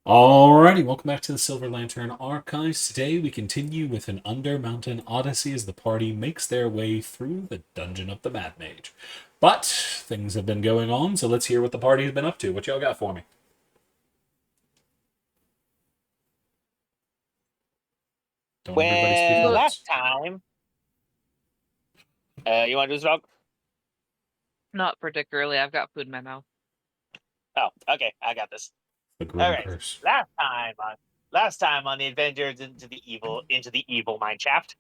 Alrighty, welcome back to the Silver Lantern Archives. Today we continue with an Undermountain Odyssey as the party makes their way through the dungeon of the Mad Mage. But things have been going on, so let's hear what the party has been up to. What y'all got for me? Don't everybody speak at Well, once. last time, you want to do this, Rob? Not particularly. I've got food in my mouth. Oh, okay, I got this. The All Grim right. Curse. Last time on the adventures into the evil mine shaft,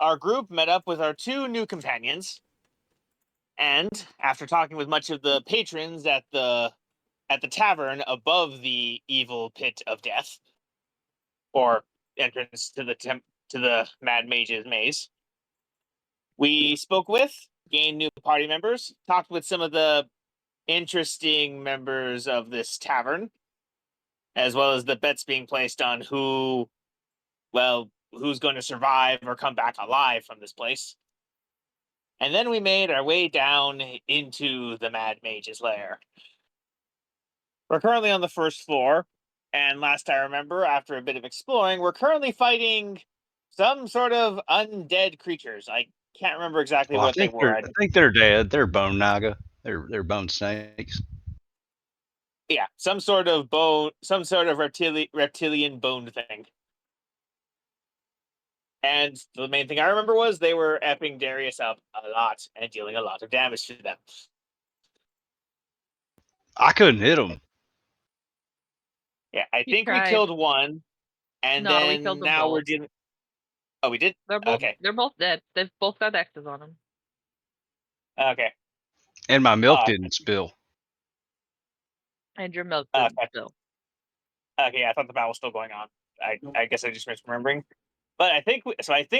our group met up with our two new companions, and after talking with much of the patrons at the tavern above the evil pit of death, or entrance to the Mad Mage's maze, we spoke with, gained new party members, talked with some of the interesting members of this tavern, as well as the bets being placed on who's going to survive or come back alive from this place. And then we made our way down into the Mad Mage's lair. We're currently on the first floor, and last I remember, after a bit of exploring, we're currently fighting some sort of undead creatures. I can't remember exactly Well, what they were. I think they're dead. They're bone naga. They're bone snakes. Yeah, some sort of reptilian bone thing. And the main thing I remember was they were epping Darius up a lot and dealing a lot of damage to them. I couldn't hit them. Yeah, I You think we tried. killed one, and No, we then killed them now we're both. dealing. Oh, we did. They're both Okay. They're both dead. They've both got X's on them. Okay. And my milk didn't spill. And your milk didn't Okay. spill. Okay, I thought the battle was still going on. I guess I just misremembering. But I think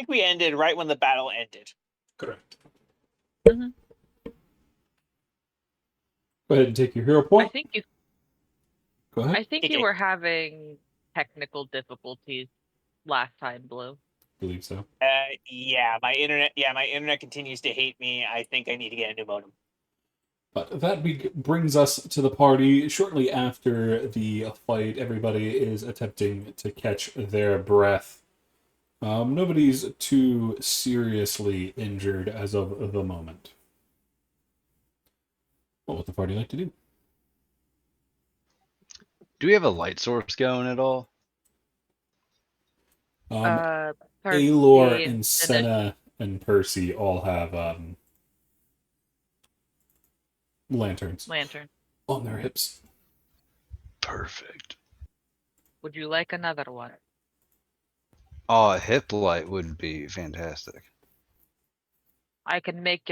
we ended right when the battle ended. Correct. Mm-hmm. Go ahead and take your hero point. Go ahead. I think you were having technical difficulties last time, Blue. I believe so. Yeah, my internet continues to hate me. I think I need to get a new modem. But that brings us to the party. Shortly after the fight, everybody is attempting to catch their breath. Nobody's too seriously injured as of the moment. What would the party like to do? Do we have a light source going at all? Alor and Senna and Percy all have lanterns on their hips. Perfect. Would you like another one? Oh, a hip light would be fantastic. I can make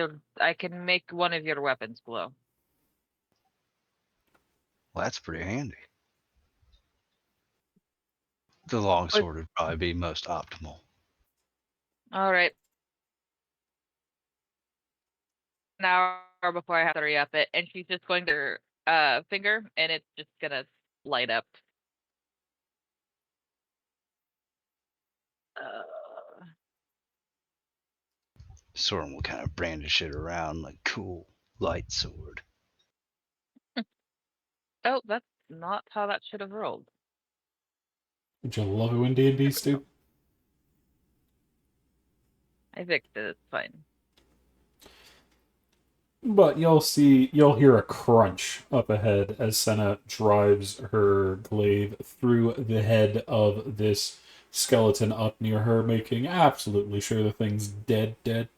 one of your weapons glow. Well, that's pretty handy. The longsword would probably be most optimal. All right. An hour before I have to re-up it, and she's just going to finger, and it's just gonna light up. Soren will kind of brandish it around like cool light sword. Oh, that's not how that should have rolled. Would you love it when D&D, Stu? I fixed it. It's fine. But you'll hear a crunch up ahead as Senna drives her glaive through the head of this skeleton up near her, making absolutely sure the thing's dead.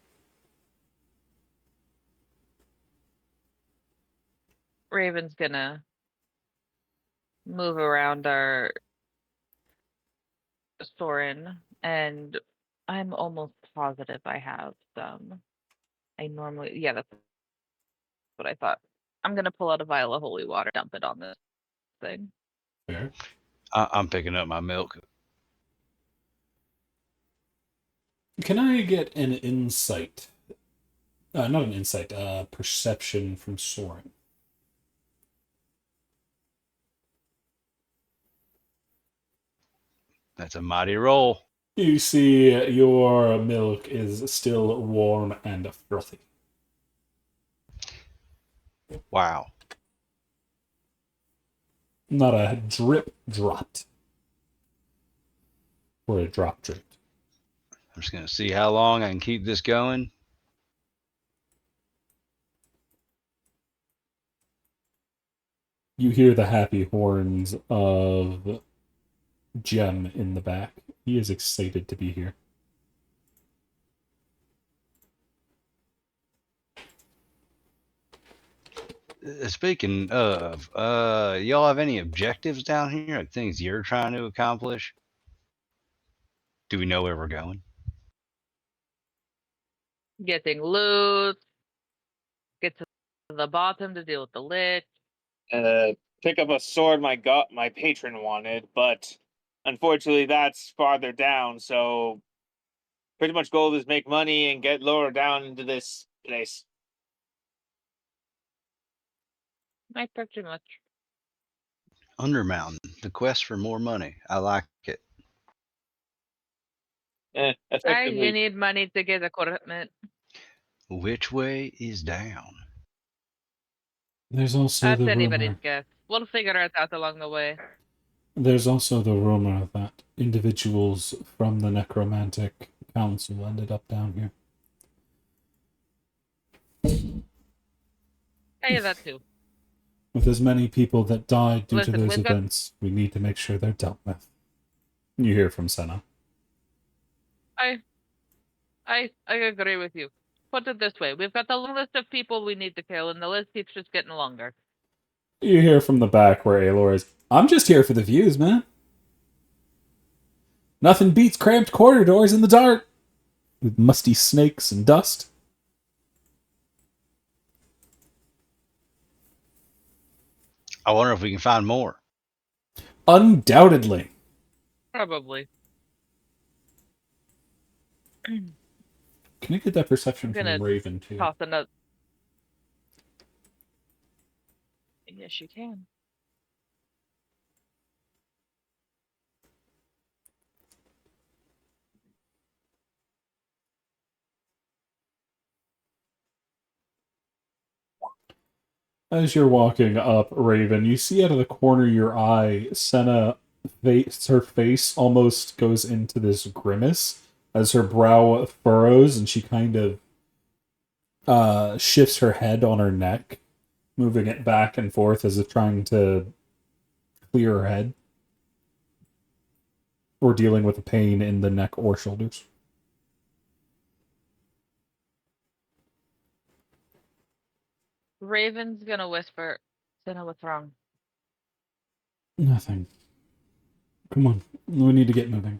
Raven's gonna move around our Soren, and I'm almost positive I have some. That's what I thought. I'm gonna pull out a vial of holy water, dump it on this thing. Fair. I'm picking up my milk. Can I get an insight? Not an insight, perception from Soren. That's a mighty roll. You see your milk is still warm and frothy. Wow. Not a drip dropped. Or a drop dripped. I'm just gonna see how long I can keep this going. You hear the happy horns of Jem in the back. He is excited to be here. Speaking of, y'all have any objectives down here? Like things you're trying to accomplish? Do we know where we're going? Getting loot. Get to the bottom to deal with the lich. Pick up a sword my patron wanted, but unfortunately that's farther down, so pretty much goal is make money and get lower down into this place. Not pretty much. Undermountain, the quest for more money. I like it. You Effectively, need money to get equipment. Which way is down? There's also That's the anybody's rumor. guess. We'll figure it out along the way. There's also the rumor that individuals from the Necromantic Council ended up down here. Hey, that too. With as many people that died due to Listen, those we've got- events, we need to make sure they're dealt with. You hear from Senna. I agree with you. Put it this way: we've got a long list of people we need to kill, and the list keeps just getting longer. You hear from the back where Aelor is. I'm just here for the views, man. Nothing beats cramped corridors in the dark with musty snakes and dust. I wonder if we can find more. Undoubtedly. Probably. Can you get that perception I'm from gonna Raven, too? Toss another. Yes, you can. As you're walking up, Raven, you see out of the corner of your eye, Senna, her face almost goes into this grimace as her brow furrows and she kind of shifts her head on her neck, moving it back and forth as if trying to clear her head. Or dealing with a pain in the neck or shoulders. Raven's gonna whisper, Senna, what's wrong? Nothing. Come on, we need to get moving.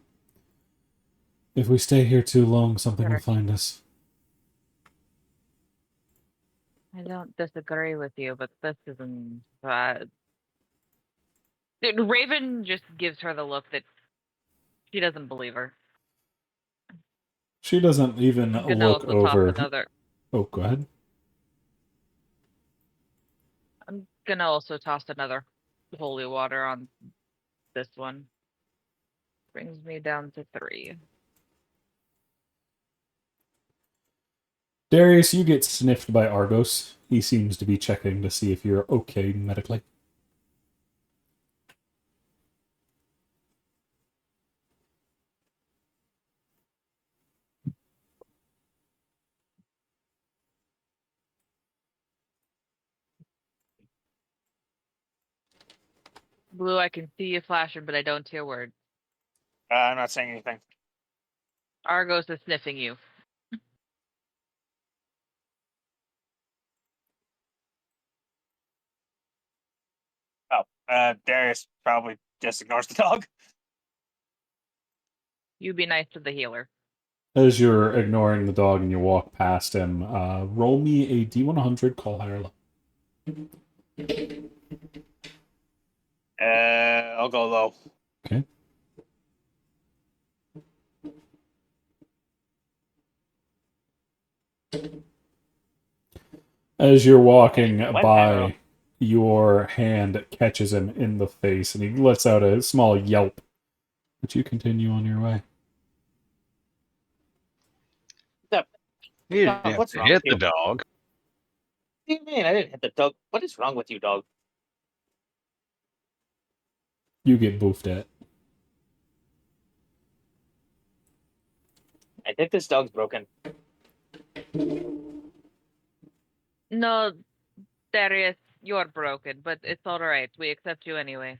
If we stay here too long, something will find us. I don't disagree with you, but this isn't bad. Dude, Raven just gives her the look that she doesn't believe her. She doesn't even I'm gonna look also toss over. another. Oh, go ahead. I'm gonna also toss another holy water on this one. Brings me down to 3. Darius, you get sniffed by Argos. He seems to be checking to see if you're okay medically. Blue, I can see you flashing, but I don't hear words. I'm not saying anything. Argos is sniffing you. Darius probably just ignores the dog. You be nice to the healer. As you're ignoring the dog and you walk past him, roll me a D100, call higher level. I'll go low. Okay. As you're walking by, your hand catches him in the face and he lets out a small yelp. But you continue on your way. You Dog, didn't have what's to wrong hit with the you? dog. What do you mean? I didn't hit the dog. What is wrong with you, dog? You get boofed at. I think this dog's broken. No, Darius, you're broken, but it's all right. We accept you anyway.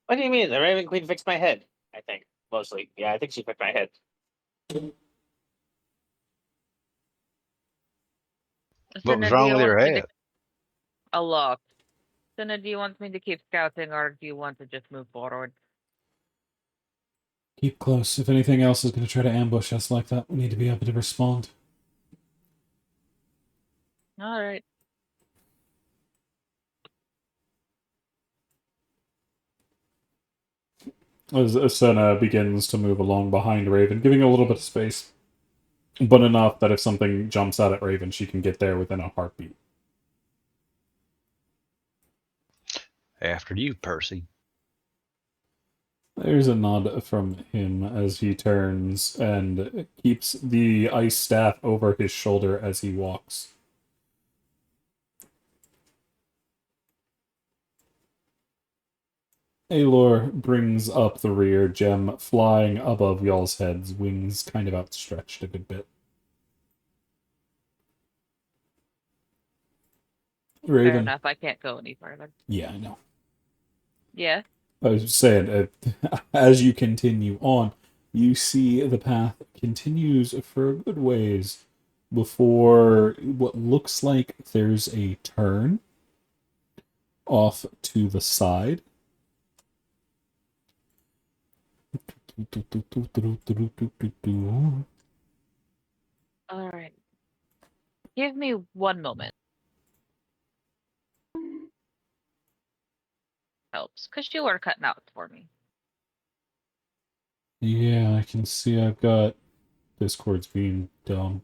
What do you mean? The Raven Queen fixed my head. I think mostly. Yeah, I think she fixed my head. What was Cinna, do wrong you with want your me to head? a lot? Cinna, do you want me to keep scouting, or do you want to just move forward? Keep close. If anything else is going to try to ambush us like that, we need to be able to respond. All right. As Senna begins to move along behind Raven, giving a little bit of space, but enough that if something jumps out at Raven, she can get there within a heartbeat. After you, Percy. There's a nod from him as he turns and keeps the ice staff over his shoulder as he walks. Aelor brings up the rear, Gem flying above y'all's heads, wings kind of outstretched a good bit. Fair Raven. enough. I can't go any further. Yeah, I know. Yeah. I was saying, as you continue on, you see the path continues for a good ways before what looks like there's a turn off to the side. All right. Give me 1 moment. Helps, because you were cutting out for me. Yeah, I can see I've got Discord's being dumb.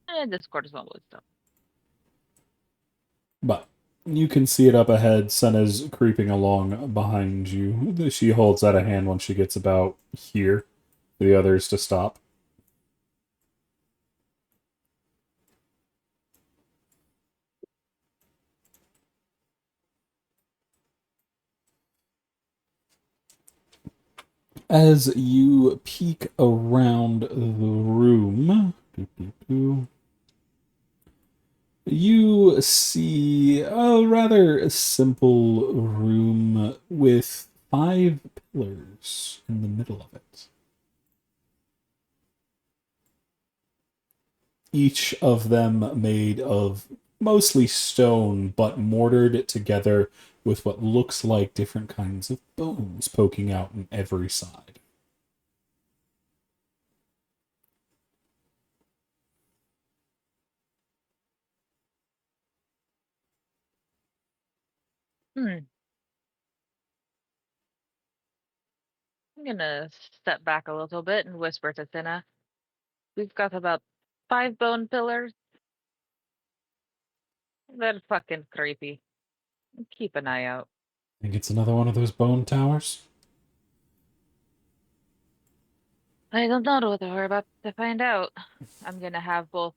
And Discord is always dumb. But you can see it up ahead. Senna's creeping along behind you. She holds out a hand when she gets about here for the others to stop. As you peek around the room, you see a rather simple room with 5 pillars in the middle of it. Each of them made of mostly stone, but mortared together with what looks like different kinds of bones poking out on every side. I'm gonna step back a little bit and whisper to Cinna. We've got about 5 bone pillars. They're fucking creepy. Keep an eye out. Think it's another one of those bone towers? I don't know what we're about to find out. I'm gonna have both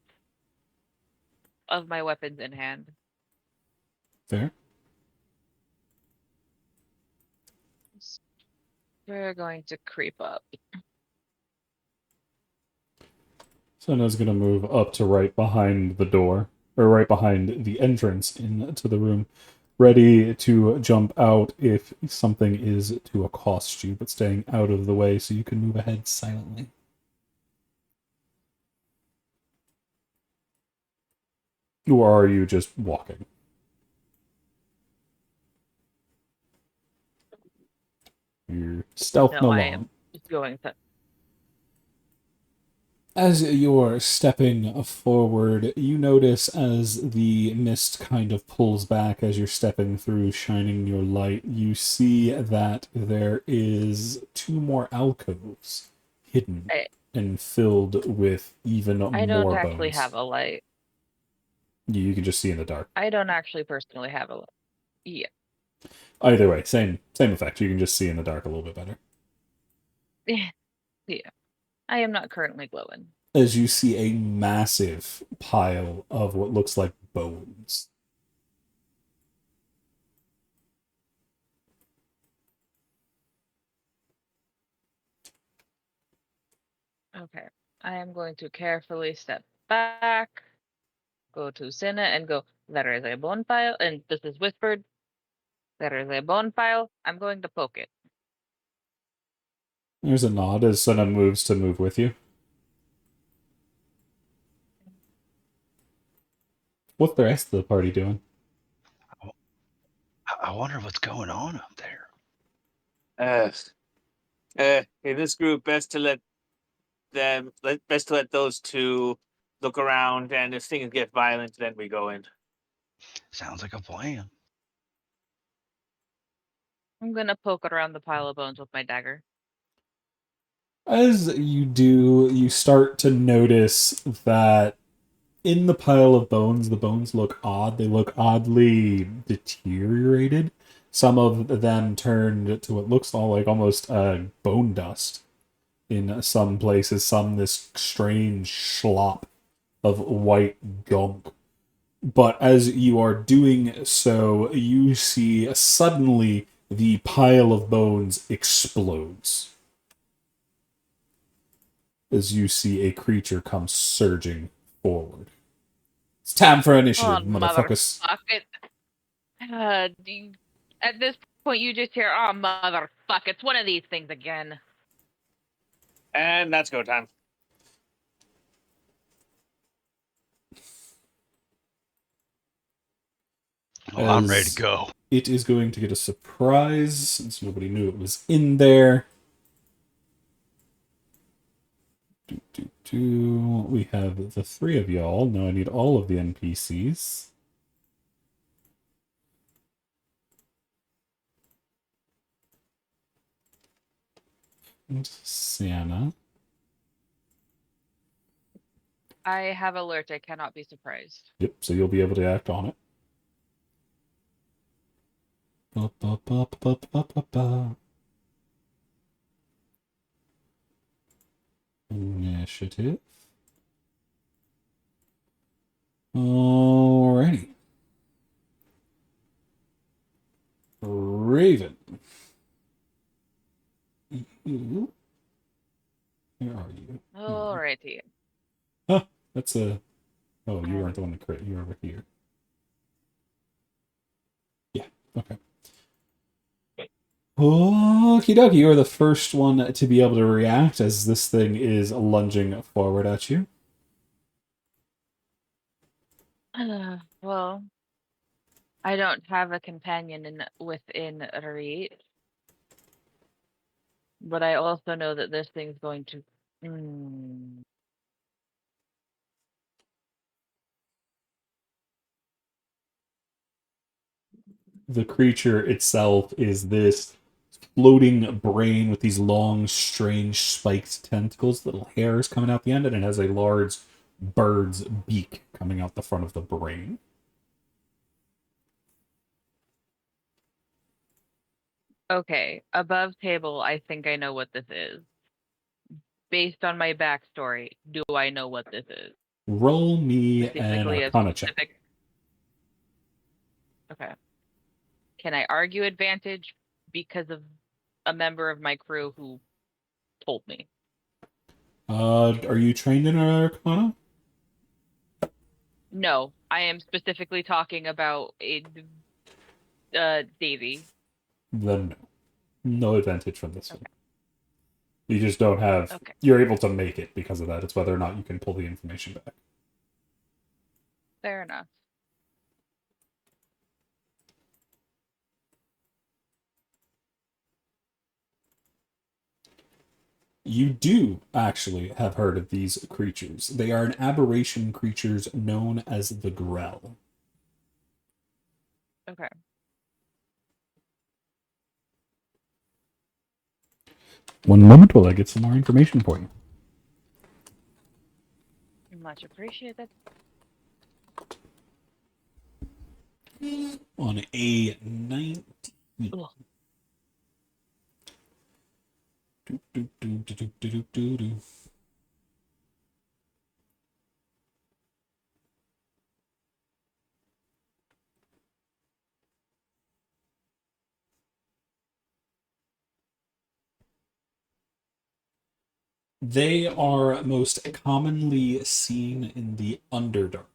of my weapons in hand. Fair. We're going to creep up. Senna's gonna move up to right behind the door, or right behind the entrance into the room, ready to jump out if something is to accost you, but staying out of the way so you can move ahead silently. Or are you just walking? You're stealth No, no I long. am going to. As you're stepping forward, you notice as the mist kind of pulls back as you're stepping through, shining your light, you see that there is 2 more alcoves hidden and filled with even I don't more actually bones. have a light. You can just see in the dark. I don't actually personally have a light. Yeah. Either way, same effect. You can just see in the dark a little bit better. Yeah. I am not currently glowing. As you see a massive pile of what looks like bones. Okay. I am going to carefully step back, go to Senna, and go, there is a bonfire, and this is whispered. There is a bonfire. I'm going to poke it. There's a nod as Senna moves to move with you. What's the rest of the party doing? I wonder what's going on up there. In this group, best to let those two look around, and if things get violent, then we go in. Sounds like a plan. I'm going to poke around the pile of bones with my dagger. As you do, you start to notice that in the pile of bones, the bones look odd. They look oddly deteriorated. Some of them turned to what looks all like almost bone dust in some places. Some this strange slop of white gunk. But as you are doing so, you see suddenly the pile of bones explodes. As you see a creature come surging forward. It's time for initiative, motherfuckers. At this point, you just hear, oh, motherfuck, it's one of these things again. And that's go time. Well, I'm ready to go. It is going to get a surprise, since nobody knew it was in there. We have the three of y'all. Now I need all of the NPCs. And Santa. I have alert. I cannot be surprised. Yep, so you'll be able to act on it. Ba, ba, ba, ba, ba, ba, ba. Initiative. Alrighty. Raven. You. Where are you? Alrighty. Huh, that's a... Oh, you weren't the one that crit. You're over here. Yeah, okay. Okie dokie, you're the first one to be able to react as this thing is lunging forward at you. Well, I don't have a companion within reach. But I also know that this thing's going to... The creature itself is this floating brain with these long, strange, spiked tentacles, little hairs coming out the end, and it has a large bird's beak coming out the front of the brain. Okay, above table, I think I know what this is. Based on my backstory, do I know what this is? Roll me an Specifically, Arcana check. Okay. Can I argue advantage because of a member of my crew who told me? Are you trained in Arcana? No, I am specifically talking about Davy. Then no. No advantage from this one. You just don't have... Okay. You're able to make it because of that. It's whether or not you can pull the information back. Fair enough. You do actually have heard of these creatures. They are an aberration creatures known as the Grell. Okay. One moment while I get some more information for you. Much appreciated. On a 19. Ugh. They are most commonly seen in the Underdark,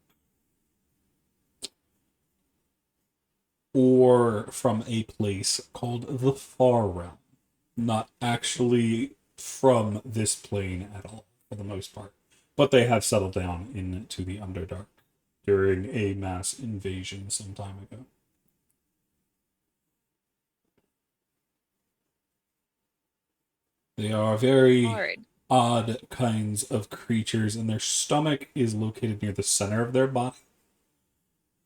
or from a place called the Far Realm. Not actually from this plane at all, for the most part. But they have settled down into the Underdark during a mass invasion some time ago. They are very All right. odd kinds of creatures, and their stomach is located near the center of their body.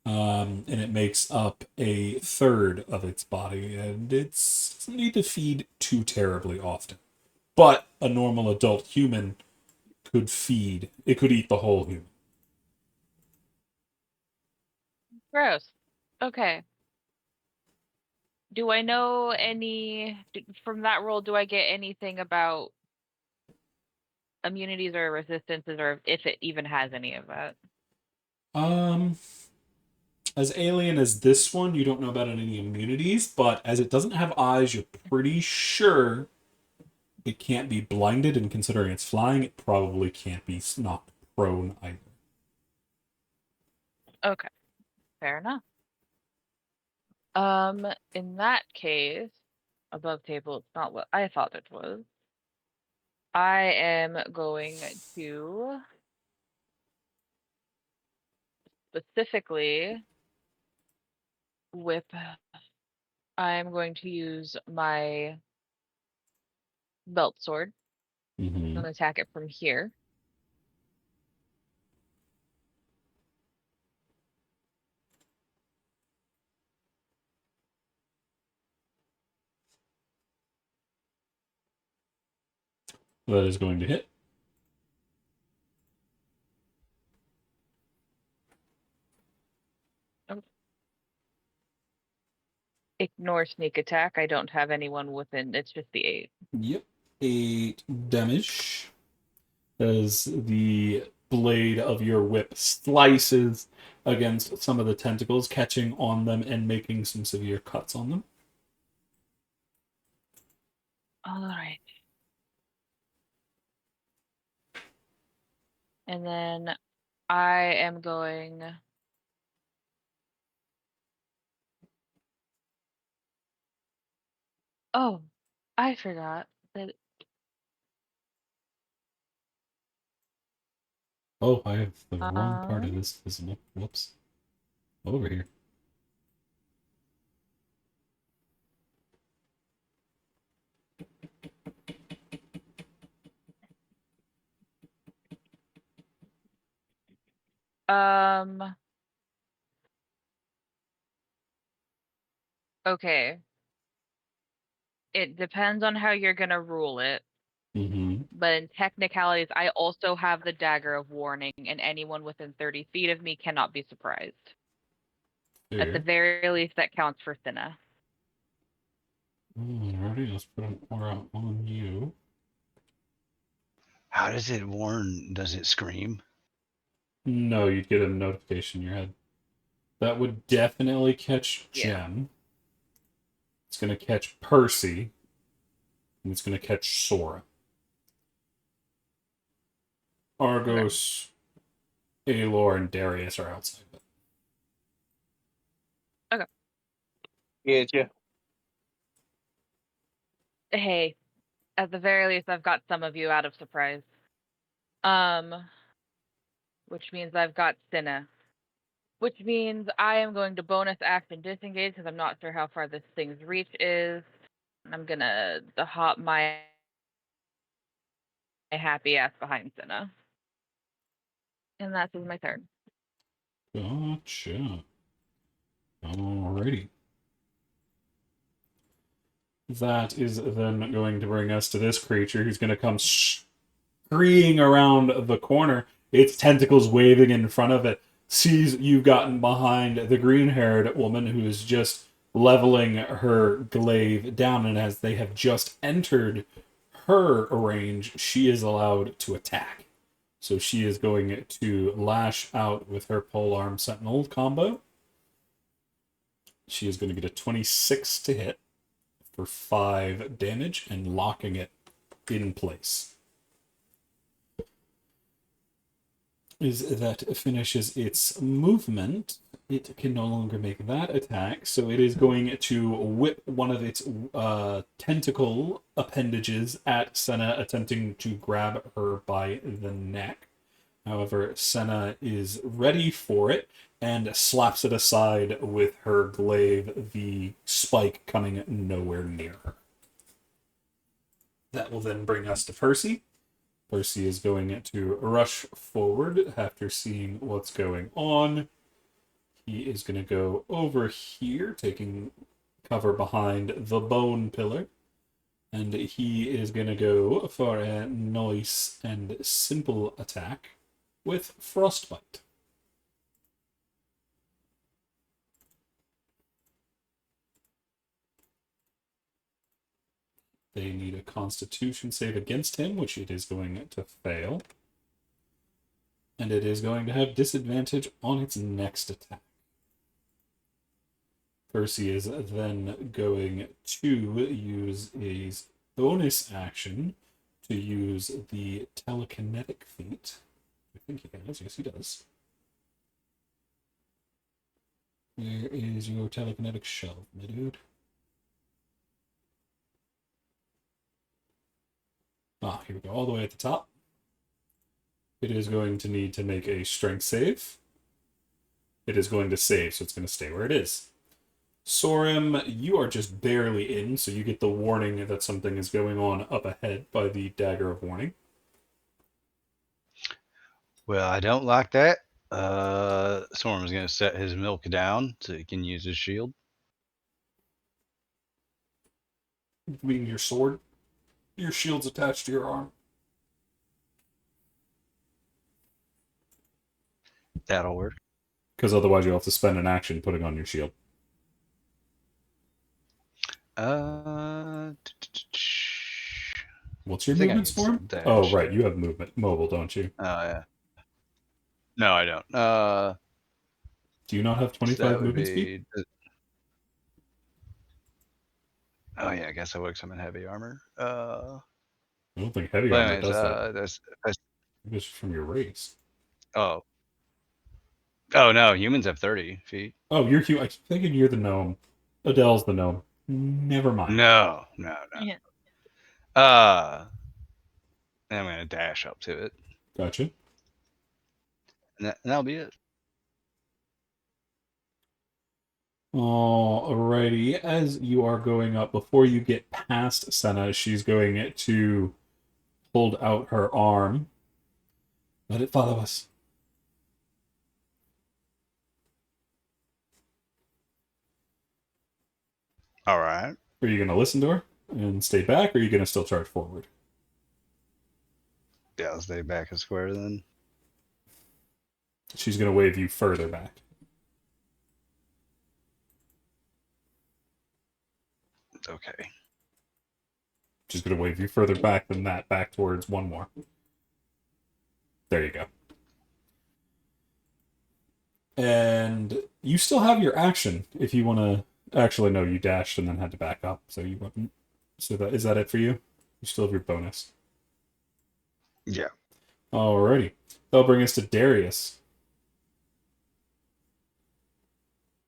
And it makes up a third of its body, and it doesn't need to feed too terribly often. But a normal adult human could feed, it could eat the whole human. Gross. Okay. Do I know from that role? Do I get anything about immunities or resistances, or if it even has any of that? As alien as this one, you don't know about any immunities, but as it doesn't have eyes, you're pretty sure it can't be blinded, and considering it's flying, it probably can't be knocked prone either. Okay, fair enough. In that case, above table, it's not what I thought it was. I am going to specifically whip. I'm going to use my belt sword Mm-hmm. and attack it from here. That is going to hit. Ignore sneak attack. I don't have anyone within. It's just the 8. Yep. 8 damage. As the blade of your whip slices against some of the tentacles, catching on them and making some severe cuts on them. All right. And then I am going. Oh, I forgot that. Oh, I have the wrong part of this visible. Whoops. Over here. Okay. It depends on how you're gonna rule it. Mm-hmm. But in technicalities, I also have the dagger of warning, and anyone within 30 feet of me cannot be surprised. At the There. very least, that counts for Cinna. Alrighty, let's put an aura on you. How does it warn? Does it scream? No, you'd get a notification in your head. That would definitely catch Yeah. Jem. It's going to catch Percy. And it's going to catch Sora. Argos, Aelor, and Darius are outside. Okay. Getcha. Hey, at the very least, I've got some of you out of surprise. Which means I've got Cinna. Which means I am going to bonus action disengage because I'm not sure how far this thing's reach is. I'm gonna hop my happy ass behind Cinna. And that is my turn. Gotcha. Alrighty. That is then going to bring us to this creature who's going to come screaming around the corner, its tentacles waving in front of it, sees you've gotten behind the green-haired woman who is just leveling her glaive down, and as they have just entered her range, she is allowed to attack. So she is going to lash out with her polearm sentinel combo. She is going to get a 26 to hit for 5 damage and locking it in place. is that finishes its movement. It can no longer make that attack, so it is going to whip one of its tentacle appendages at Senna, attempting to grab her by the neck. However, Senna is ready for it and slaps it aside with her glaive, the spike coming nowhere near her. That will then bring us to Percy. Percy is going to rush forward after seeing what's going on. He is going to go over here, taking cover behind the bone pillar. And he is going to go for a nice and simple attack with Frostbite. They need a Constitution save against him, which it is going to fail. And it is going to have disadvantage on its next attack. Percy is then going to use a bonus action to use the telekinetic feat. I think he does. Yes, he does. Where is your telekinetic shelf, my dude? Ah, here we go, all the way at the top. It is going to need to make a strength save. It is going to save, so it's going to stay where it is. Sorim, you are just barely in, so you get the warning that something is going on up ahead by the Dagger of Warning. Well, I don't like that. Storm's going to set his milk down so he can use his shield. Meaning your sword. Your shield's attached to your arm. That'll work. Because otherwise you'll have to spend an action putting on your shield. What's your movement for? Oh, right. You have movement. Mobile, don't you? Oh, yeah. No, I don't. Do you not have 25 movement speed? Oh, yeah. I guess I would because I'm in heavy armor. I don't think heavy armor does that. That's it's from your race. Oh. Oh, no. Humans have 30 feet. Oh, you're human. I'm thinking you're the gnome. Adele's the gnome. Never mind. No. Yeah. I'm going to dash up to it. Gotcha. And that'll be it. Alrighty. As you are going up, before you get past Senna, she's going to hold out her arm. Let it follow us. All right. Are you going to listen to her and stay back, or are you going to still charge forward? Yeah, I'll stay back a square then. She's going to wave you further back. Okay. She's going to wave you further back than that, back towards one more. There you go. And you still have your action if you want to... Actually, no, you dashed and then had to back up, so you wouldn't. So is that it for you? You still have your bonus. Yeah. Alrighty. That'll bring us to Darius.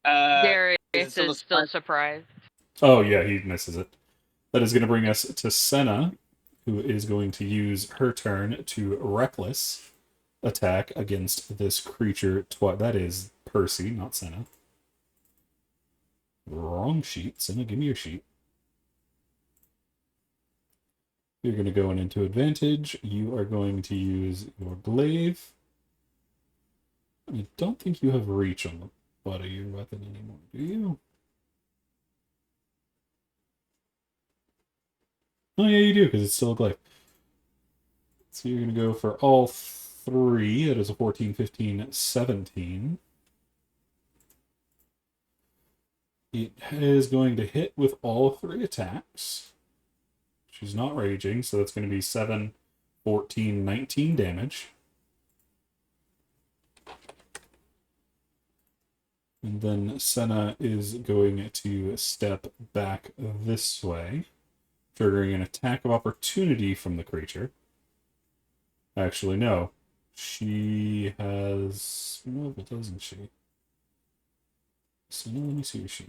Darius is still surprised. Oh, yeah, he misses it. That is going to bring us to Senna, who is going to use her turn to Reckless attack against this creature. That is Percy, not Senna. Wrong sheet. Senna, give me your sheet. You're going to go into advantage. You are going to use your glaive. I don't think you have reach on the butt of your weapon anymore, do you? Oh, yeah, you do, because it's still a glaive. So you're going to go for all three. That is a 14, 15, 17. It is going to hit with all three attacks. She's not raging, so that's going to be 7, 14, 19 damage. And then Senna is going to step back this way, triggering an attack of opportunity from the creature. Actually, no. She has mobile, doesn't she? So let me see what she.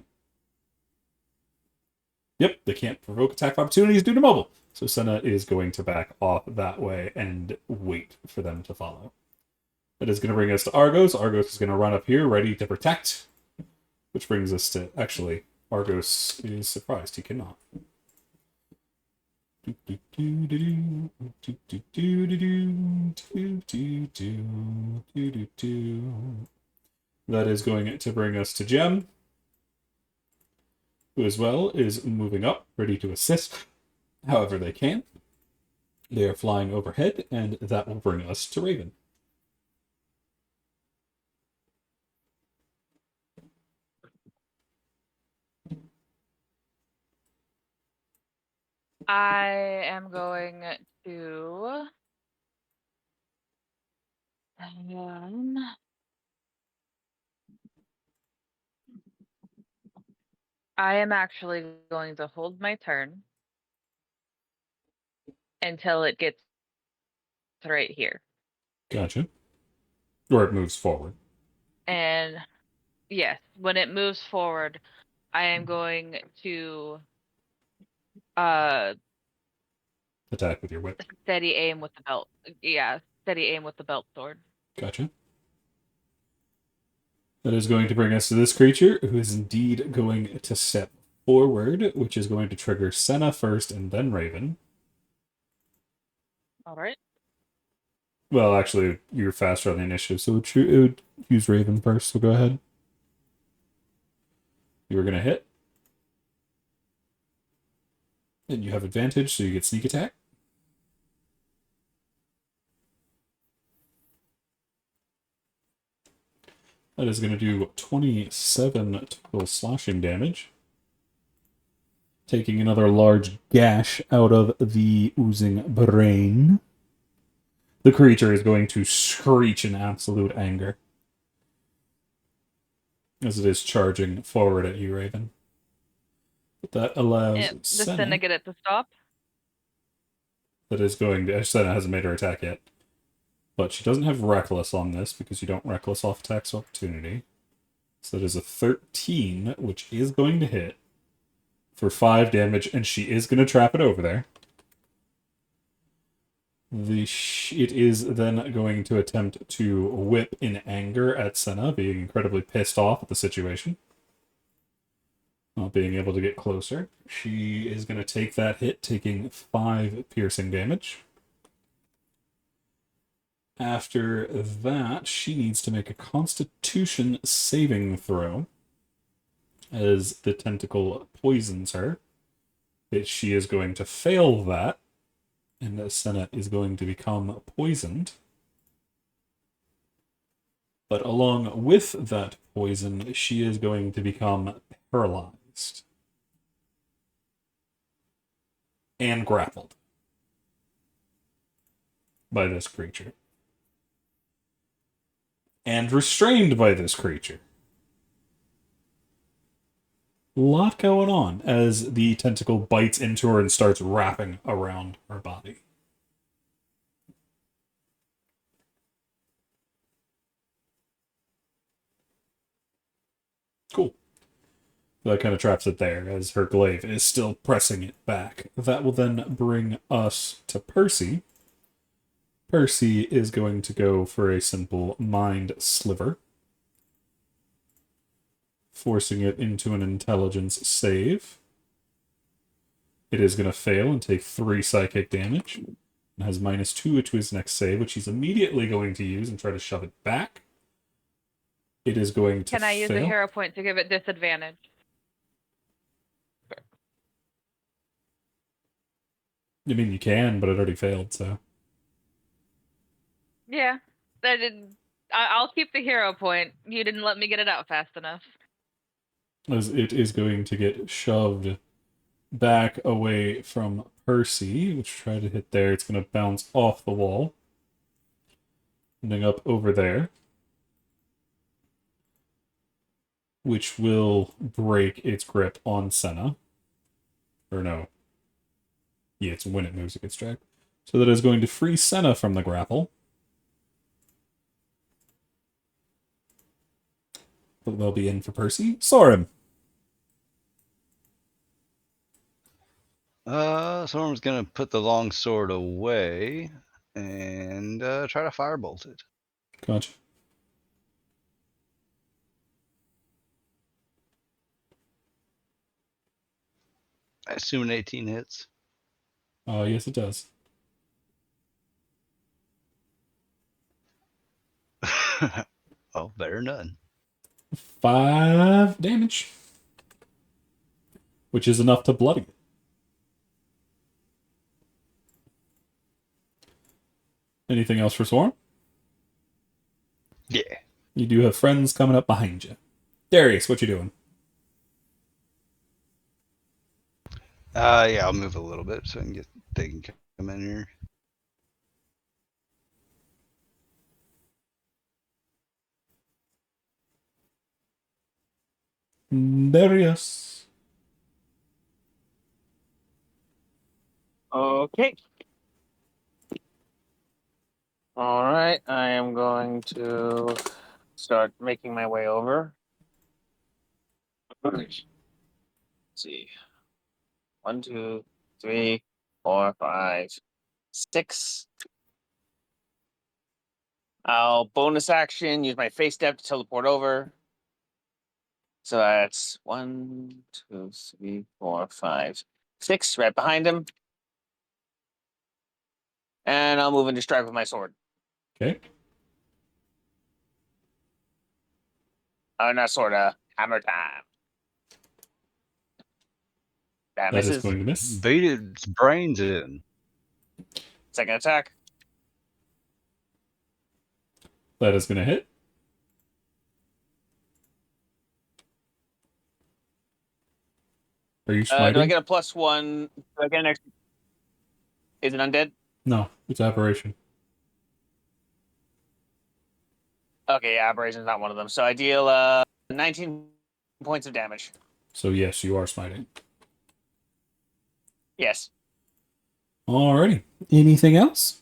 Yep, they can't provoke attack of opportunities due to mobile. So Senna is going to back off that way and wait for them to follow. That is going to bring us to Argos. Argos is going to run up here, ready to protect. Which brings us to... Actually, Argos is surprised. He cannot. That is going to bring us to Gem, who as well is moving up, ready to assist however they can. They are flying overhead, and that will bring us to Raven. I am going to. I am actually going to hold my turn until it gets right here. Gotcha. Or it moves forward. And yes, when it moves forward, I am going to Attack with your whip. steady aim with the belt. Yeah, steady aim with the belt sword. Gotcha. That is going to bring us to this creature, who is indeed going to step forward, which is going to trigger Senna first and then Raven. All right. Well, actually, you're faster on the initiative, so it would use Raven first, so go ahead. You were going to hit. And you have advantage, so you get sneak attack. That is going to do 27 total slashing damage. Taking another large gash out of the oozing brain. The creature is going to screech in absolute anger as it is charging forward at you, Raven. But that allows Does Senna get it to stop? That is going to... Senna hasn't made her attack yet. But she doesn't have Reckless on this, because you don't Reckless off attacks of opportunity. So that is a 13, which is going to hit for 5 damage, and she is going to trap it over there. It is then going to attempt to whip in anger at Senna, being incredibly pissed off at the situation. Not being able to get closer. She is going to take that hit, taking 5 piercing damage. After that, she needs to make a Constitution saving throw, as the tentacle poisons her. She is going to fail that, and the Senna is going to become poisoned. But along with that poison, she is going to become paralyzed. And grappled by this creature. And restrained by this creature. A lot going on as the tentacle bites into her and starts wrapping around her body. Cool. That kind of traps it there, as her glaive is still pressing it back. That will then bring us to Percy. Percy is going to go for a simple Mind Sliver, forcing it into an intelligence save. It is going to fail and take 3 psychic damage. It has -2 to his next save, which he's immediately going to use and try to shove it back. It is going to Can I use a hero point to give it disadvantage? I mean, you can, but it already failed, so... Yeah, I'll keep the hero point. You didn't let me get it out fast enough. As it is going to get shoved back away from Percy, which tried to hit there. It's going to bounce off the wall, ending up over there, which will break its grip on Senna. Or no. Yeah, it's when it moves it gets dragged. So that is going to free Senna from the grapple. but they'll be in for Percy. Sorim. Storm's gonna put the long sword away and try to firebolt it. Gotcha. I assume an 18 hits. Yes, it does. Oh, better than none. 5 damage. Which is enough to bloody it. Anything else for Sorim? Yeah. You do have friends coming up behind you. Darius, what you doing? Yeah, I'll move a little bit so they can come in here. Darius. Okay. All right, I am going to start making my way over. Let's see. 1, 2, 3, 4, 5, 6. I'll bonus action, use my face step to teleport over. So that's 1, 2, 3, 4, 5, 6, right behind him. And I'll move into strike with my sword. Okay. Oh, not sword, hammer time. That That is misses. going to miss. Beat its brains in. Second attack. That is going to hit. Are you Do I smiting? get a +1? Do I get an extra? Is it undead? No, it's aberration. Okay, yeah, aberration's not one of them. So I deal 19 points of damage. So yes, you are smiting. Yes. Alrighty. Anything else?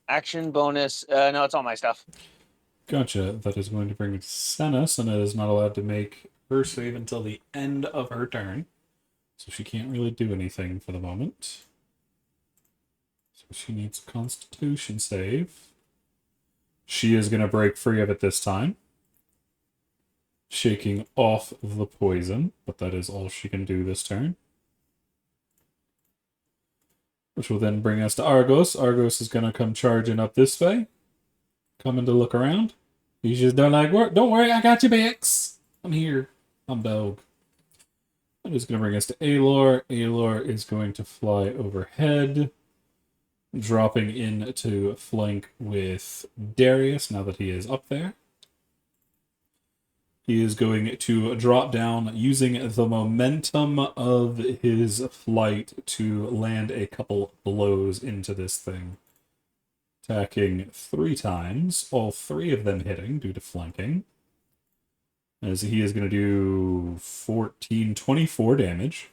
Action bonus. No, it's all my stuff. Gotcha. That is going to bring Senna. Senna is not allowed to make her save until the end of her turn. So she can't really do anything for the moment. So she needs a Constitution save. She is going to break free of it this time. Shaking off the poison, but that is all she can do this turn. Which will then bring us to Argos. Argos is going to come charging up this way. Coming to look around. He's just done like, don't worry, I got you, Bix. I'm here. I'm dog. I'm just going to bring us to Aelor. Aelor is going to fly overhead, dropping in to flank with Darius now that he is up there. He is going to drop down using the momentum of his flight to land a couple blows into this thing. Attacking 3 times, all 3 of them hitting due to flanking. As he is going to do 24 damage.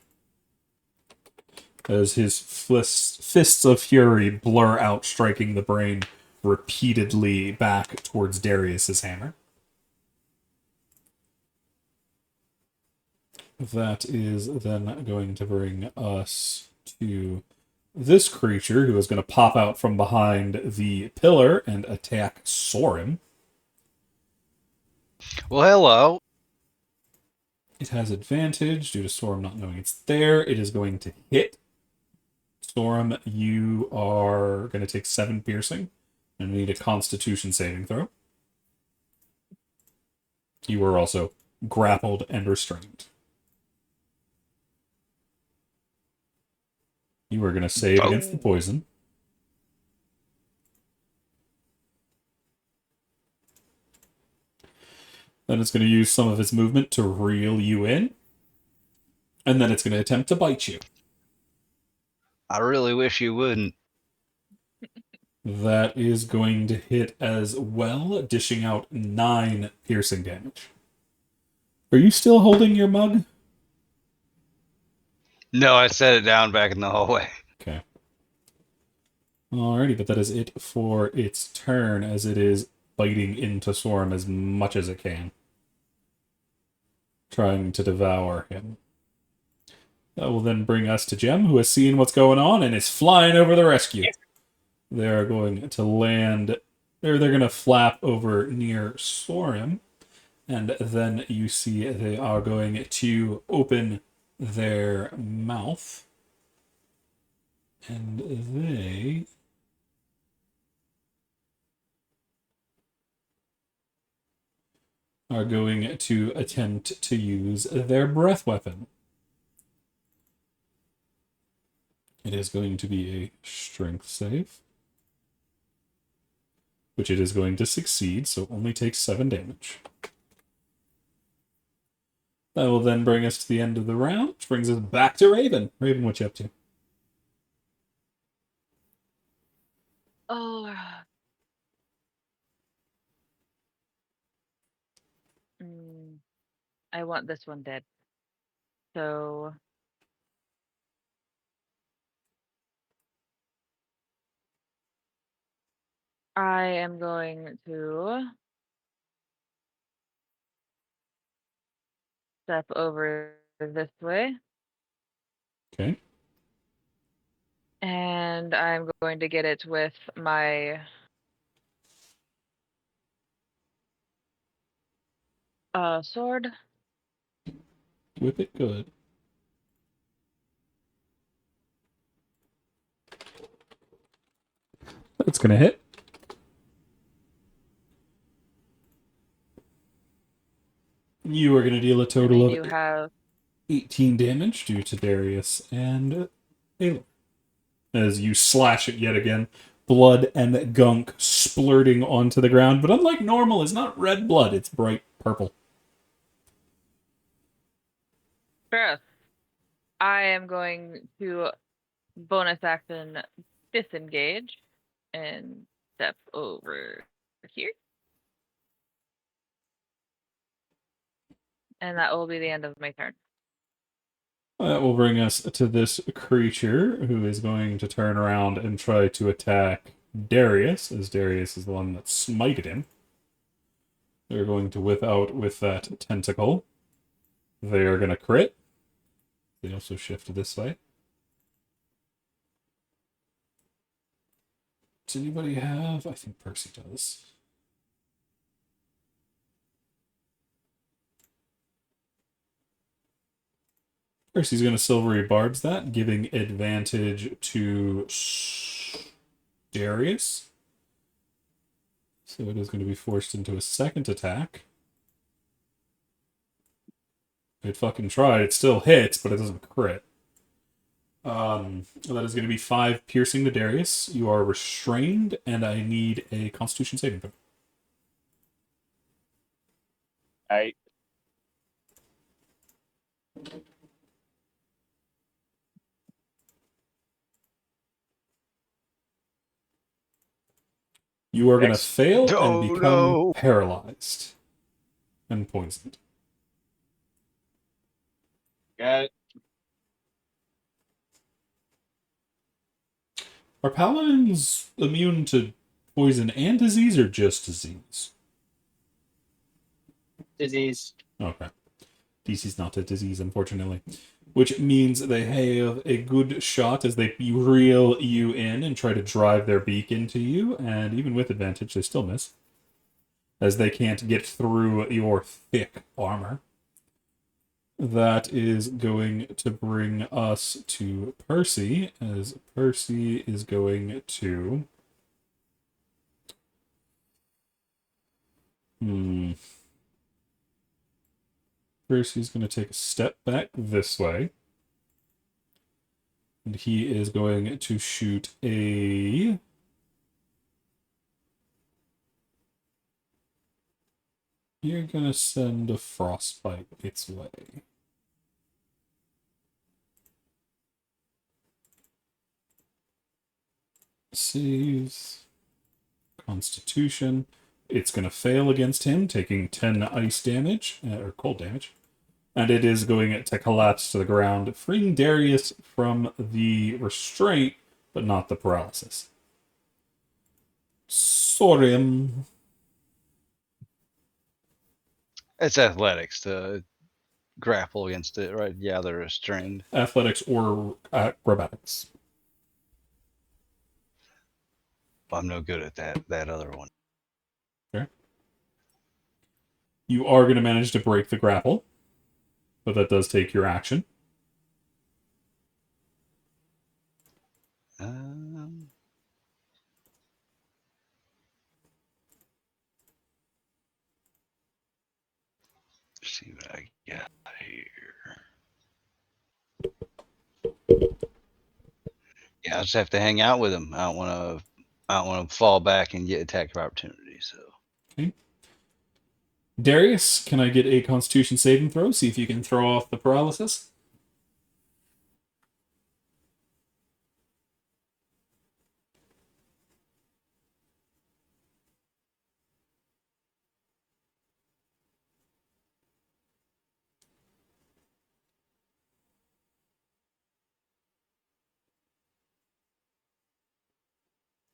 As his fists of fury blur out, striking the brain repeatedly back towards Darius's hammer. That is then going to bring us to this creature, who is going to pop out from behind the pillar and attack Sorim. Well, hello. It has advantage due to Sorim not knowing it's there. It is going to hit. Sorim, you are going to take 7 piercing and need a Constitution saving throw. You are also grappled and restrained. You are going to save against the poison. Then it's going to use some of its movement to reel you in. And then it's going to attempt to bite you. I really wish you wouldn't. That is going to hit as well, dishing out 9 piercing damage. Are you still holding your mug? No, I set it down back in the hallway. Okay. Alrighty, but that is it for its turn, as it is biting into Sorum as much as it can, trying to devour him. That will then bring us to Jem, who has seen what's going on and is flying over the rescue. They're going to land, they're going to flap over near Sorum, and then you see they are going to open their mouth, and they are going to attempt to use their breath weapon. It is going to be a strength save, which it is going to succeed, so it only takes 7 damage. That will then bring us to the end of the round, which brings us back to Raven. Raven, what you up to? Oh. I want this one dead. So I am going to step over this way. Okay. And I'm going to get it with my sword. Whip it good. That's going to hit. You are going to deal a total And I do of have 18 damage due to Darius and Ayla. As you slash it yet again, blood and gunk splurting onto the ground. But unlike normal, it's not red blood, it's bright purple. Beth. I am going to bonus action disengage and step over here. And that will be the end of my turn. That will bring us to this creature who is going to turn around and try to attack Darius, as Darius is the one that smited him. They're going to whip out with that tentacle. They are going to crit. They also shift this way. Does anybody have? I think Percy does. Percy's going to Silvery Barbs that, giving advantage to Darius. So it is going to be forced into a second attack. It fucking tried. It still hits, but it doesn't crit. That is going to be 5 piercing to Darius. You are restrained, and I need a Constitution saving throw. I You are going to Next. fail and Oh, become no. paralyzed and poisoned. got it. Are paladins immune to poison and disease, or just disease? Disease. Okay. DC's not a disease, unfortunately. Which means they have a good shot as they reel you in and try to drive their beak into you, and even with advantage, they still miss. As they can't get through your thick armor. That is going to bring us to Percy, as Percy is going to... Percy's going to take a step back this way. And he is going to shoot a... You're going to send a frostbite its way. Saves. Constitution. It's going to fail against him, taking 10 ice damage, or cold damage. And it is going to collapse to the ground, freeing Darius from the restraint, but not the paralysis. Sorim. It's athletics to grapple against it, right? Yeah, they're restrained. Athletics or acrobatics. I'm no good at that other one. Okay. You are going to manage to break the grapple, but that does take your action. Let's see what I got here. Yeah, I just have to hang out with him. I don't want to fall back and get attack of opportunity. So Okay. Darius, can I get a Constitution saving throw? See if you can throw off the paralysis.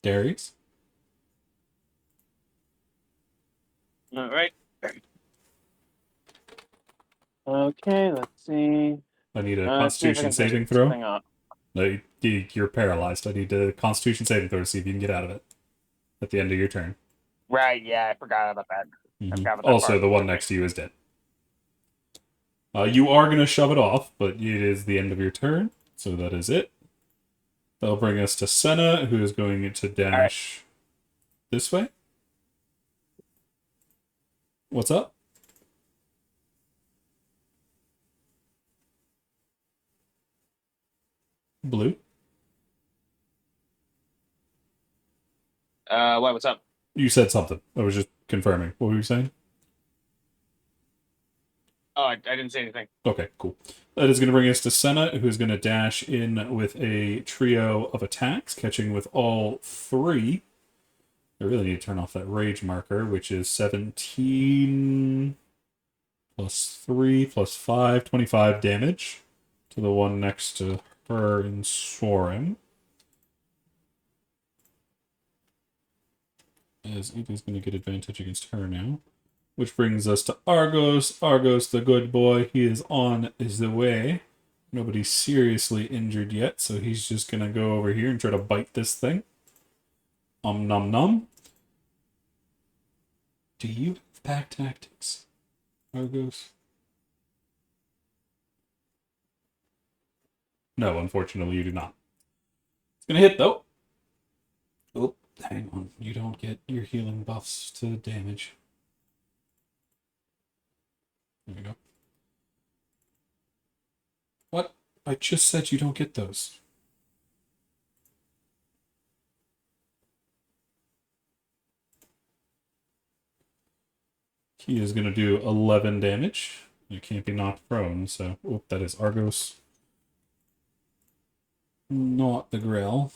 Darius? All right. Okay, let's see. I need a Let's see if I Constitution can finish saving this throw. thing up. No, you're paralyzed. I need a Constitution saving throw to see if you can get out of it at the end of your turn. Right, yeah, I forgot about that. I forgot about that Also, part. the one next to you is dead. You are going to shove it off, but it is the end of your turn, so that is it. That'll bring us to Senna, who is going to dash this way. What's up? Blue? What's up? You said something. I was just confirming. What were you saying? Oh, I didn't say anything. Okay, cool. That is going to bring us to Senna, who's going to dash in with a trio of attacks, catching with all three. I really need to turn off that rage marker, which is 17 plus 3 plus 5, 25 damage to the one next to her in Soaring. As it is going to get advantage against her now. Which brings us to Argos. Argos, the good boy, he is on his way. Nobody's seriously injured yet, so he's just going to go over here and try to bite this thing. Nom nom. Do you have pack tactics, Argos? No, unfortunately, you do not. It's going to hit, though. Oh, hang on. You don't get your healing buffs to damage. There we go. What? I just said you don't get those. He is going to do 11 damage. You can't be knocked prone, so... Oh, that is Argos. Not the Grell.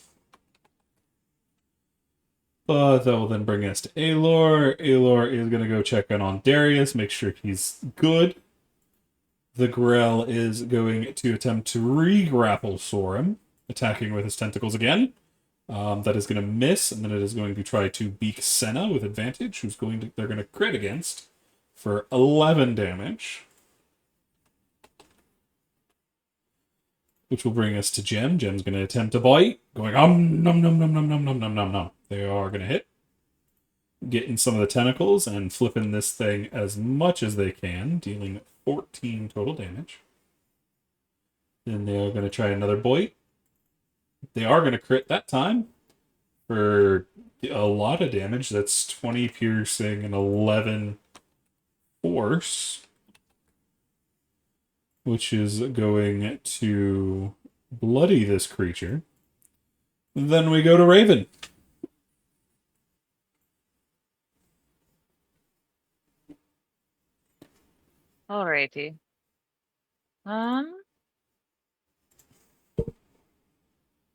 But that will then bring us to Aelor. Aelor is going to go check in on Darius, make sure he's good. The Grell is going to attempt to re-grapple Sorum, attacking with his tentacles again. That is going to miss, and then it is going to try to beak Senna with advantage, they're going to crit against for 11 damage. Which will bring us to Gem. Gem's going to attempt to bite, going nom nom nom nom nom nom nom nom nom nom. They are going to hit. Getting some of the tentacles and flipping this thing as much as they can, dealing 14 total damage. Then they are going to try another bite. They are going to crit that time for a lot of damage. That's 20 piercing and 11 force, which is going to bloody this creature. Then we go to Raven. Alrighty.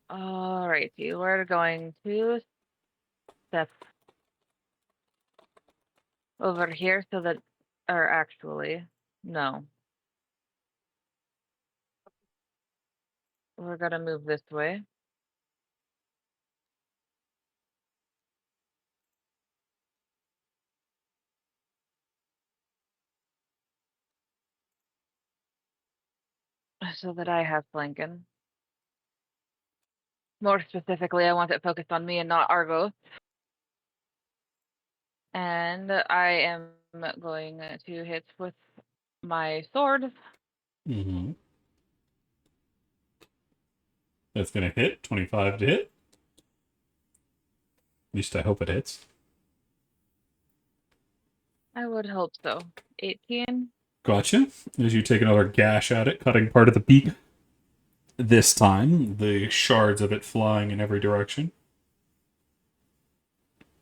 Alrighty. We're going to step over here so that, or actually, no. We're gonna move this way. so that I have flanking. More specifically, I want it focused on me and not Argo. And I am going to hit with my sword. Mm-hmm. That's going to hit. 25 to hit. At least I hope it hits. I would hope so. 18. Gotcha. As you take another gash at it, cutting part of the beak. This time, the shards of it flying in every direction.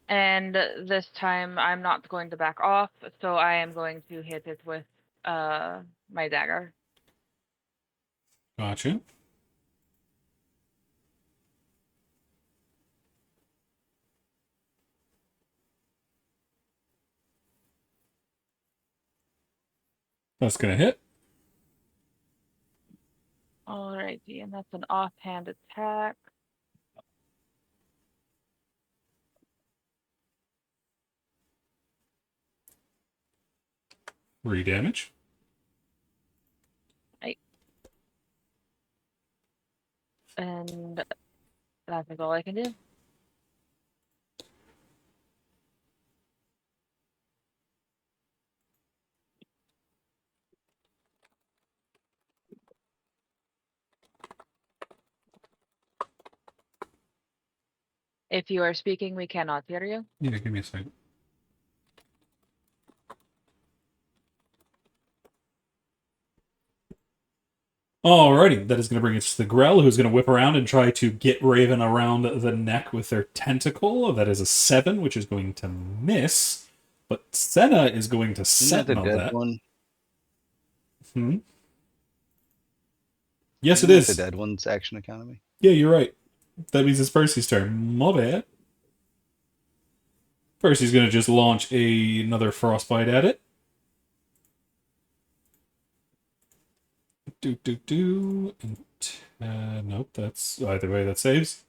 And this time I'm not going to back off, so I am going to hit it with my dagger. Gotcha. That's going to hit. Alrighty, and that's an offhand attack. Three damage. And that is all I can do. If you are speaking, we cannot hear you. Yeah, give me a second. Alrighty, that is going to bring us to the Grell, who's going to whip around and try to get Raven around the neck with their tentacle. That is a 7, which is going to miss. But Senna is going to Isn't that the sentinel dead that. one? Hmm? Yes, Isn't it that is. the dead one's action economy? Yeah, you're right. That means it's Percy's turn. My bad. Percy's going to just launch another frostbite at it. Nope, that's either way that saves.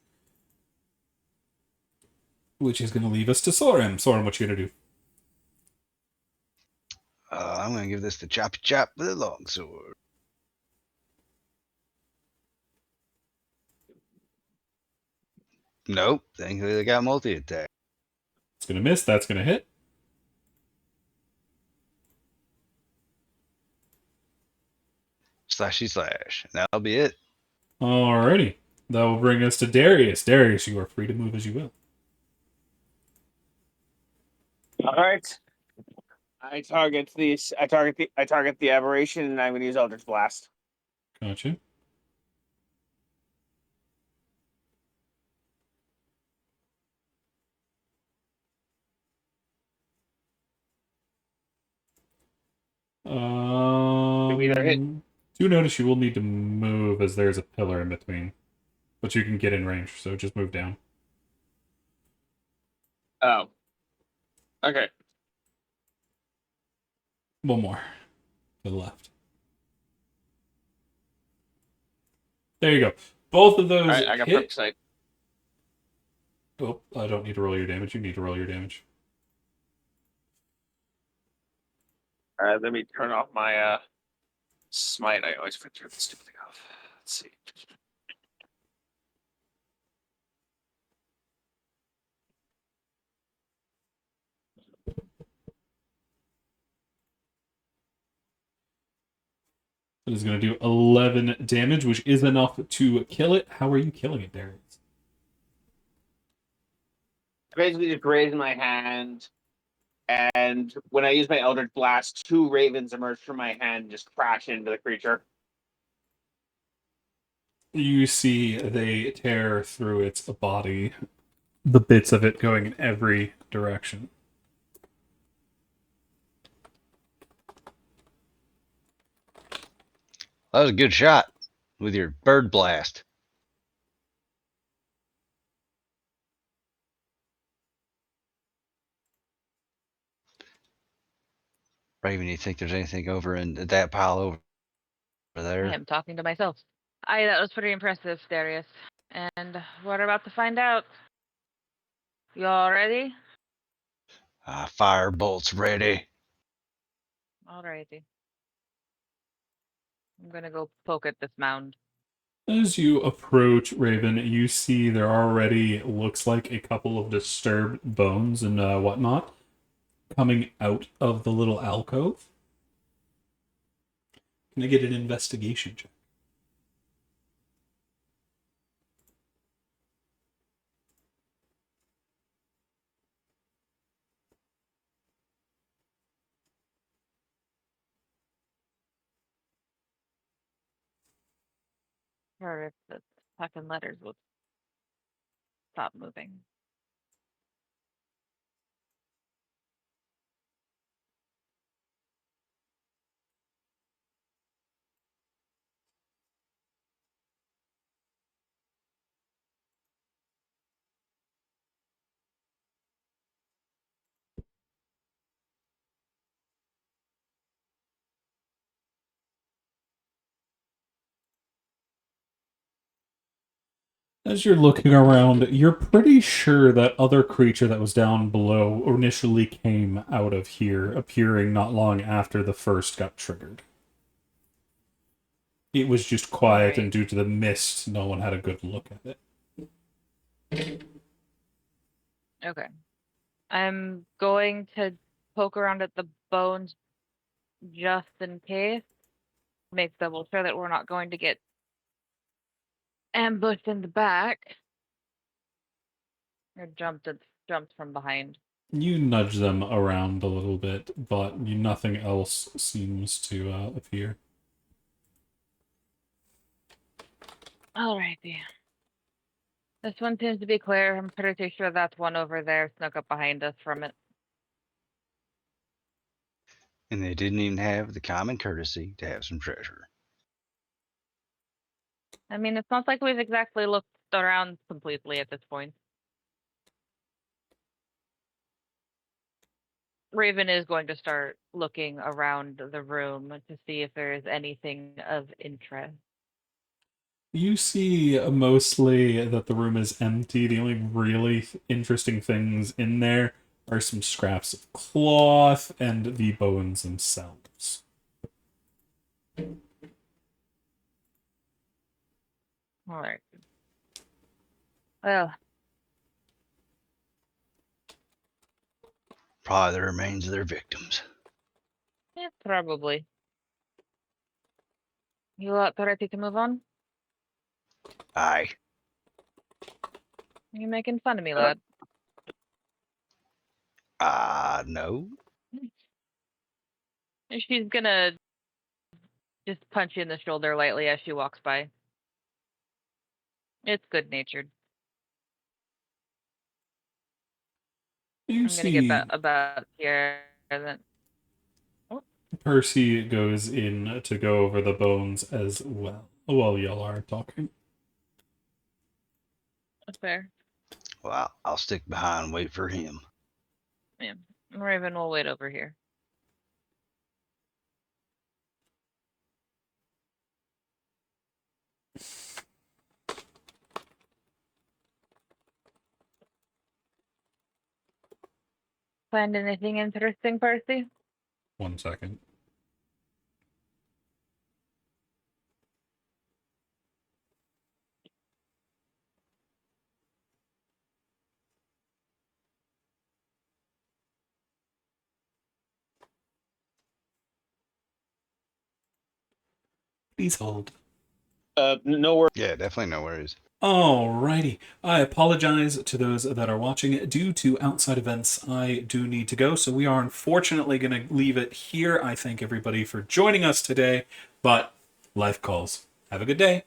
Which is going to leave us to Soren. Soren, what you going to do? I'm going to give this the choppy chop with a longsword. Nope. Thankfully, they got multi-attack. It's going to miss. That's going to hit. Slashy slash. That'll be it. Alrighty. That will bring us to Darius. Darius, you are free to move as you will. All right. I target the aberration, and I'm going to use Eldritch Blast. Gotcha. either hit. Do notice you will need to move as there's a pillar in between. But you can get in range, so just move down. Oh. Okay. One more. To the left. There you go. Both of those All right, I got hit. perfect sight. Oh, I don't need to roll your damage. You need to roll your damage. All right, let me turn off my smite. I always forget to turn this stupid thing off. Let's see. It is going to do 11 damage, which is enough to kill it. How are you killing it, Darius? I basically just raise my hand, and when I use my Eldritch Blast, 2 ravens emerge from my hand and just crash into the creature. You see they tear through its body, the bits of it going in every direction. That was a good shot with your bird blast. Raven, you think there's anything over in that pile over I there? am talking to myself. That was pretty impressive, Darius. And we're about to find out. You all ready? Fire bolts ready. Alrighty. I'm gonna go poke at this mound. As you approach Raven, you see there already looks like a couple of disturbed bones and whatnot coming out of the little alcove. Can I get an investigation check? Or if the fucking letters would stop moving. As you're looking around, you're pretty sure that other creature that was down below initially came out of here, appearing not long after the first got triggered. It was just quiet, Right. and due to the mist, no one had a good look at it. Okay. I'm going to poke around at the bones just in case. Make double sure that we're not going to get ambushed in the back. Or jumped from behind. You nudge them around a little bit, but nothing else seems to appear. Alrighty. This one seems to be clear. I'm pretty sure that's one over there snuck up behind us from it. And they didn't even have the common courtesy to have some treasure. I mean, it's not like we've exactly looked around completely at this point. Raven is going to start looking around the room to see if there is anything of interest. You see mostly that the room is empty. The only really interesting things in there are some scraps of cloth and the bones themselves. All right. Well, Probably the remains of their victims. yeah, probably. You lot ready to move on? Aye. You making fun of me, lad? No. She's gonna just punch you in the shoulder lightly as she walks by. It's good natured. You I'm gonna get see about here then. Percy goes in to go over the bones as well, while y'all are talking. That's fair. Well, I'll stick behind and wait for him. Yeah. Raven will wait over here. Find anything interesting, Percy? 1 second. Please hold. No worries. Yeah, definitely no worries. Alrighty. I apologize to those that are watching. Due to outside events, I do need to go, so we are unfortunately going to leave it here. I thank everybody for joining us today, but life calls. Have a good day.